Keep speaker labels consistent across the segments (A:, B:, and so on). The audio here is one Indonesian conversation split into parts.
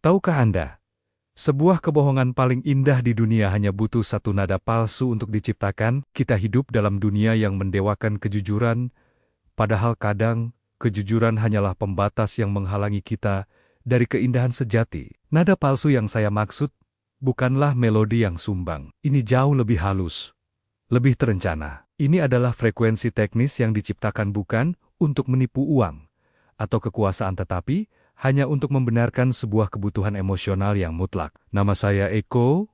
A: Tahukah Anda, sebuah kebohongan paling indah di dunia hanya butuh satu nada palsu untuk diciptakan. Kita hidup dalam dunia yang mendewakan kejujuran, padahal kadang kejujuran hanyalah pembatas yang menghalangi kita dari keindahan sejati. Nada palsu yang saya maksud bukanlah melodi yang sumbang. Ini jauh lebih halus, lebih terencana. Ini adalah frekuensi teknis yang diciptakan bukan untuk menipu uang atau kekuasaan, tetapi hanya untuk membenarkan sebuah kebutuhan emosional yang mutlak. Nama saya Eko.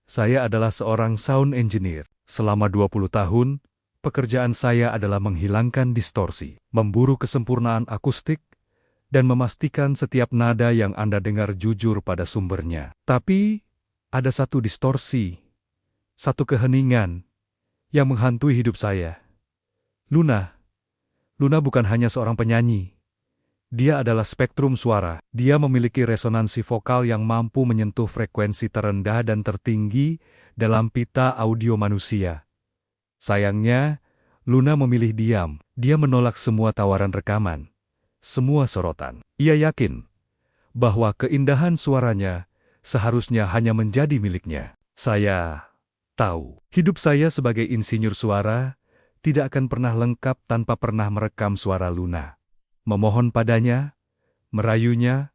A: Saya adalah seorang sound engineer. Selama 20 tahun, pekerjaan saya adalah menghilangkan distorsi, memburu kesempurnaan akustik, dan memastikan setiap nada yang Anda dengar jujur pada sumbernya. Tapi, ada satu distorsi, satu keheningan yang menghantui hidup saya. Luna. Luna bukan hanya seorang penyanyi. Dia adalah spektrum suara. Dia memiliki resonansi vokal yang mampu menyentuh frekuensi terendah dan tertinggi dalam pita audio manusia. Sayangnya, Luna memilih diam. Dia menolak semua tawaran rekaman, semua sorotan. Ia yakin bahwa keindahan suaranya seharusnya hanya menjadi miliknya. Saya tahu, hidup saya sebagai insinyur suara tidak akan pernah lengkap tanpa pernah merekam suara Luna. Memohon padanya, merayunya,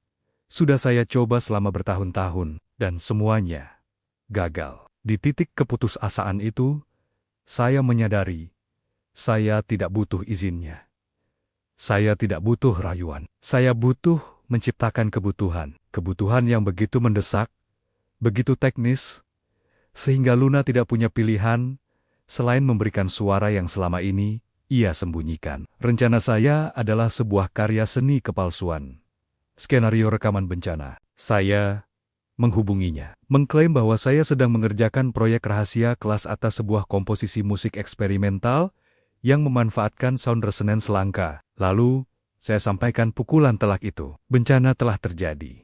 A: sudah saya coba selama bertahun-tahun, dan semuanya gagal. Di titik keputusasaan itu, saya menyadari, saya tidak butuh izinnya. Saya tidak butuh rayuan. Saya butuh menciptakan kebutuhan. Kebutuhan yang begitu mendesak, begitu teknis, sehingga Luna tidak punya pilihan selain memberikan suara yang selama ini ia sembunyikan. Rencana saya adalah sebuah karya seni kepalsuan. Skenario rekaman bencana. Saya menghubunginya, mengklaim bahwa saya sedang mengerjakan proyek rahasia kelas atas sebuah komposisi musik eksperimental yang memanfaatkan sound resonance langka. Lalu, saya sampaikan pukulan telak itu. Bencana telah terjadi.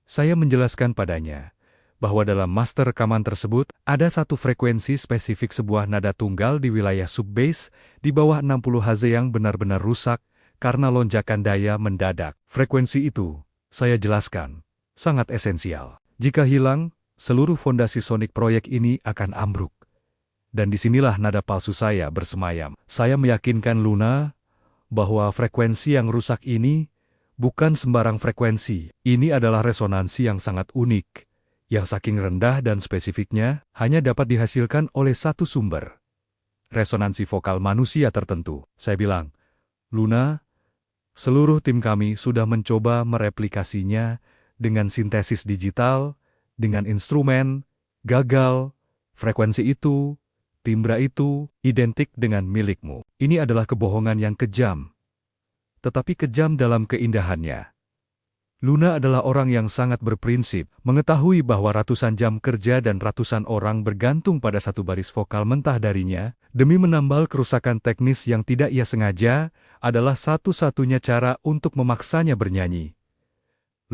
A: Saya menjelaskan padanya bahwa dalam master rekaman tersebut ada satu frekuensi spesifik sebuah nada tunggal di wilayah sub-bass di bawah 60 Hz yang benar-benar rusak karena lonjakan daya mendadak. Frekuensi itu, saya jelaskan, sangat esensial. Jika hilang, seluruh fondasi sonik proyek ini akan ambruk. Dan disinilah nada palsu saya bersemayam. Saya meyakinkan Luna bahwa frekuensi yang rusak ini bukan sembarang frekuensi. Ini adalah resonansi yang sangat unik, yang saking rendah dan spesifiknya hanya dapat dihasilkan oleh satu sumber. Resonansi vokal manusia tertentu. Saya bilang, Luna, seluruh tim kami sudah mencoba mereplikasinya dengan sintesis digital, dengan instrumen, gagal. Frekuensi itu, timbra itu, identik dengan milikmu. Ini adalah kebohongan yang kejam, tetapi kejam dalam keindahannya. Luna adalah orang yang sangat berprinsip, mengetahui bahwa ratusan jam kerja dan ratusan orang bergantung pada satu baris vokal mentah darinya, demi menambal kerusakan teknis yang tidak ia sengaja, adalah satu-satunya cara untuk memaksanya bernyanyi.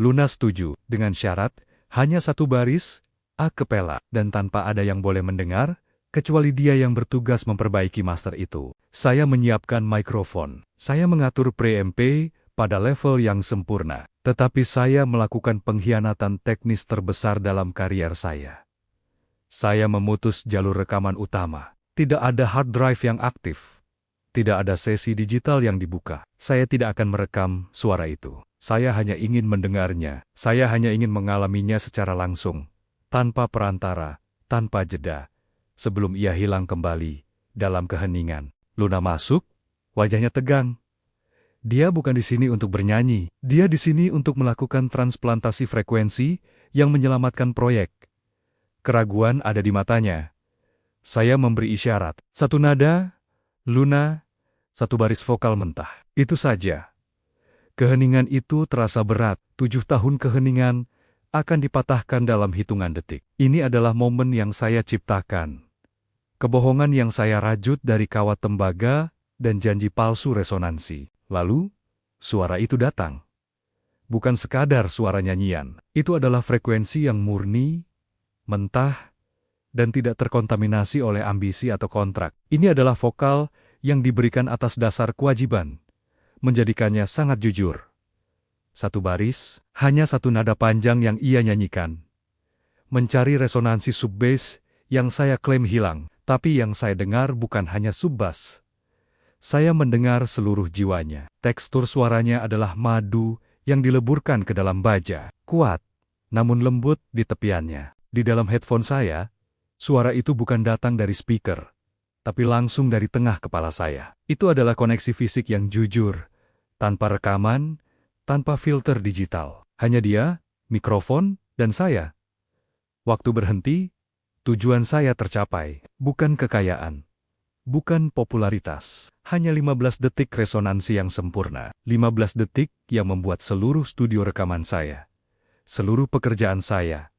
A: Luna setuju, dengan syarat, hanya satu baris, a cappella, dan tanpa ada yang boleh mendengar, kecuali dia yang bertugas memperbaiki master itu. Saya menyiapkan mikrofon, saya mengatur pre-MP pada level yang sempurna. Tetapi saya melakukan pengkhianatan teknis terbesar dalam karier saya. Saya memutus jalur rekaman utama. Tidak ada hard drive yang aktif. Tidak ada sesi digital yang dibuka. Saya tidak akan merekam suara itu. Saya hanya ingin mendengarnya. Saya hanya ingin mengalaminya secara langsung, tanpa perantara, tanpa jeda, sebelum ia hilang kembali dalam keheningan. Luna masuk, wajahnya tegang. Dia bukan di sini untuk bernyanyi. Dia di sini untuk melakukan transplantasi frekuensi yang menyelamatkan proyek. Keraguan ada di matanya. Saya memberi isyarat. Satu nada, Luna, satu baris vokal mentah. Itu saja. Keheningan itu terasa berat. 7 tahun keheningan akan dipatahkan dalam hitungan detik. Ini adalah momen yang saya ciptakan. Kebohongan yang saya rajut dari kawat tembaga dan janji palsu resonansi. Lalu, suara itu datang. Bukan sekadar suara nyanyian. Itu adalah frekuensi yang murni, mentah, dan tidak terkontaminasi oleh ambisi atau kontrak. Ini adalah vokal yang diberikan atas dasar kewajiban, menjadikannya sangat jujur. satu baris, hanya satu nada panjang yang ia nyanyikan. Mencari resonansi sub-bass yang saya klaim hilang, tapi yang saya dengar bukan hanya sub-bass. Saya mendengar seluruh jiwanya. Tekstur suaranya adalah madu yang dileburkan ke dalam baja. Kuat, namun lembut di tepiannya. Di dalam headphone saya, suara itu bukan datang dari speaker, tapi langsung dari tengah kepala saya. Itu adalah koneksi fisik yang jujur, tanpa rekaman, tanpa filter digital. Hanya dia, mikrofon, dan saya. Waktu berhenti, tujuan saya tercapai. Bukan kekayaan, bukan popularitas. Hanya 15 detik resonansi yang sempurna. 15 detik yang membuat seluruh studio rekaman saya, seluruh pekerjaan saya,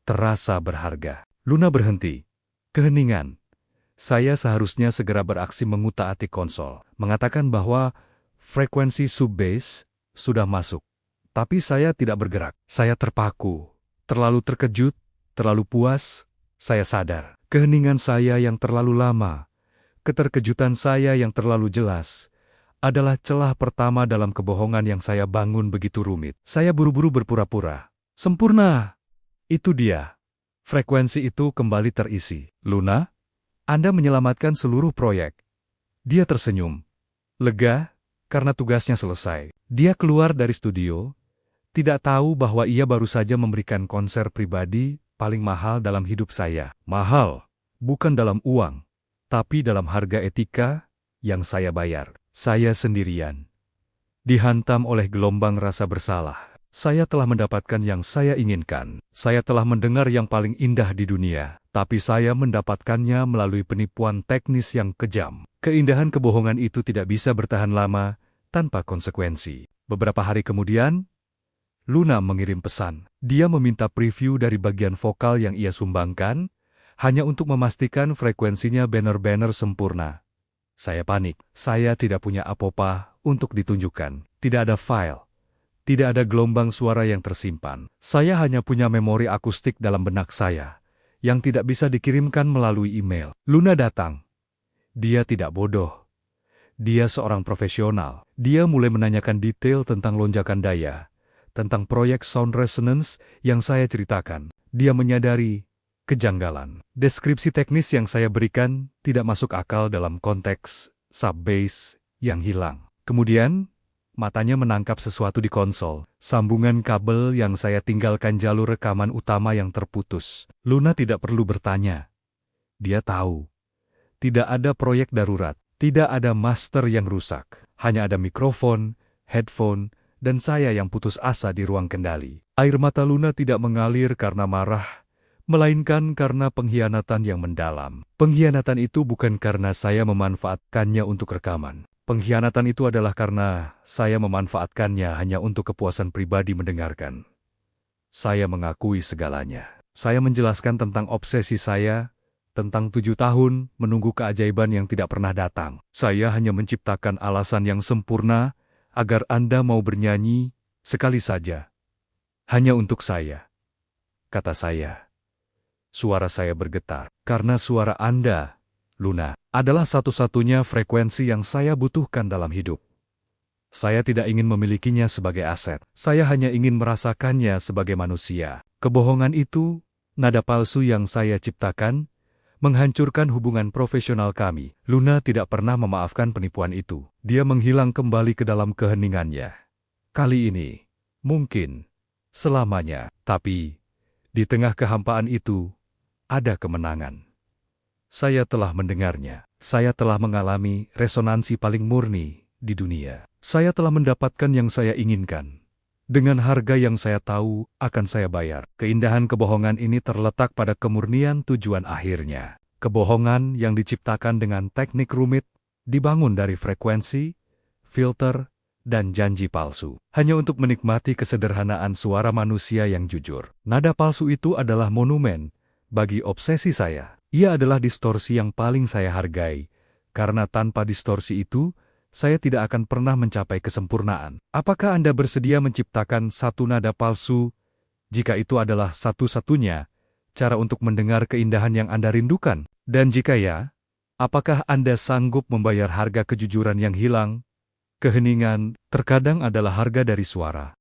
A: terasa berharga. Luna berhenti. Keheningan. Saya seharusnya segera beraksi mengutak-atik konsol, mengatakan bahwa frekuensi sub-bass sudah masuk. Tapi saya tidak bergerak. Saya terpaku. Terlalu terkejut, terlalu puas, saya sadar. Keheningan saya yang terlalu lama, keterkejutan saya yang terlalu jelas, adalah celah pertama dalam kebohongan yang saya bangun begitu rumit. Saya buru-buru berpura-pura. Sempurna. Itu dia. Frekuensi itu kembali terisi. Luna, Anda menyelamatkan seluruh proyek. Dia tersenyum. Lega, karena tugasnya selesai. Dia keluar dari studio, tidak tahu bahwa ia baru saja memberikan konser pribadi paling mahal dalam hidup saya. Mahal, bukan dalam uang, tapi dalam harga etika yang saya bayar. Saya sendirian. Dihantam oleh gelombang rasa bersalah. Saya telah mendapatkan yang saya inginkan. Saya telah mendengar yang paling indah di dunia. Tapi saya mendapatkannya melalui penipuan teknis yang kejam. Keindahan kebohongan itu tidak bisa bertahan lama tanpa konsekuensi. Beberapa hari kemudian, Luna mengirim pesan. Dia meminta preview dari bagian vokal yang ia sumbangkan, hanya untuk memastikan frekuensinya benar-benar sempurna. Saya panik. Saya tidak punya apa-apa untuk ditunjukkan. Tidak ada file. Tidak ada gelombang suara yang tersimpan. Saya hanya punya memori akustik dalam benak saya, yang tidak bisa dikirimkan melalui email. Luna datang. Dia tidak bodoh. Dia seorang profesional. Dia mulai menanyakan detail tentang lonjakan daya, tentang proyek sound resonance yang saya ceritakan. Dia menyadari kejanggalan. Deskripsi teknis yang saya berikan tidak masuk akal dalam konteks sub-bass yang hilang. Kemudian, matanya menangkap sesuatu di konsol. Sambungan kabel yang saya tinggalkan jalur rekaman utama yang terputus. Luna tidak perlu bertanya. Dia tahu. Tidak ada proyek darurat. Tidak ada master yang rusak. Hanya ada mikrofon, headphone, dan saya yang putus asa di ruang kendali. Air mata Luna tidak mengalir karena marah, melainkan karena pengkhianatan yang mendalam. Pengkhianatan itu bukan karena saya memanfaatkannya untuk rekaman. Pengkhianatan itu adalah karena saya memanfaatkannya hanya untuk kepuasan pribadi mendengarkan. Saya mengakui segalanya. Saya menjelaskan tentang obsesi saya, tentang 7 tahun menunggu keajaiban yang tidak pernah datang. Saya hanya menciptakan alasan yang sempurna agar Anda mau bernyanyi sekali saja. Hanya untuk saya. Kata saya. Suara saya bergetar. Karena suara Anda, Luna, adalah satu-satunya frekuensi yang saya butuhkan dalam hidup. Saya tidak ingin memilikinya sebagai aset. Saya hanya ingin merasakannya sebagai manusia. Kebohongan itu, nada palsu yang saya ciptakan, menghancurkan hubungan profesional kami. Luna tidak pernah memaafkan penipuan itu. Dia menghilang kembali ke dalam keheningannya. Kali ini, mungkin, selamanya. Tapi, di tengah kehampaan itu, ada kemenangan. Saya telah mendengarnya. Saya telah mengalami resonansi paling murni di dunia. Saya telah mendapatkan yang saya inginkan. Dengan harga yang saya tahu akan saya bayar. Keindahan kebohongan ini terletak pada kemurnian tujuan akhirnya. Kebohongan yang diciptakan dengan teknik rumit, dibangun dari frekuensi, filter, dan janji palsu. Hanya untuk menikmati kesederhanaan suara manusia yang jujur. Nada palsu itu adalah monumen bagi obsesi saya. Ia adalah distorsi yang paling saya hargai, karena tanpa distorsi itu, saya tidak akan pernah mencapai kesempurnaan. Apakah Anda bersedia menciptakan satu nada palsu, jika itu adalah satu-satunya cara untuk mendengar keindahan yang Anda rindukan? Dan jika ya, apakah Anda sanggup membayar harga kejujuran yang hilang? Keheningan terkadang adalah harga dari suara.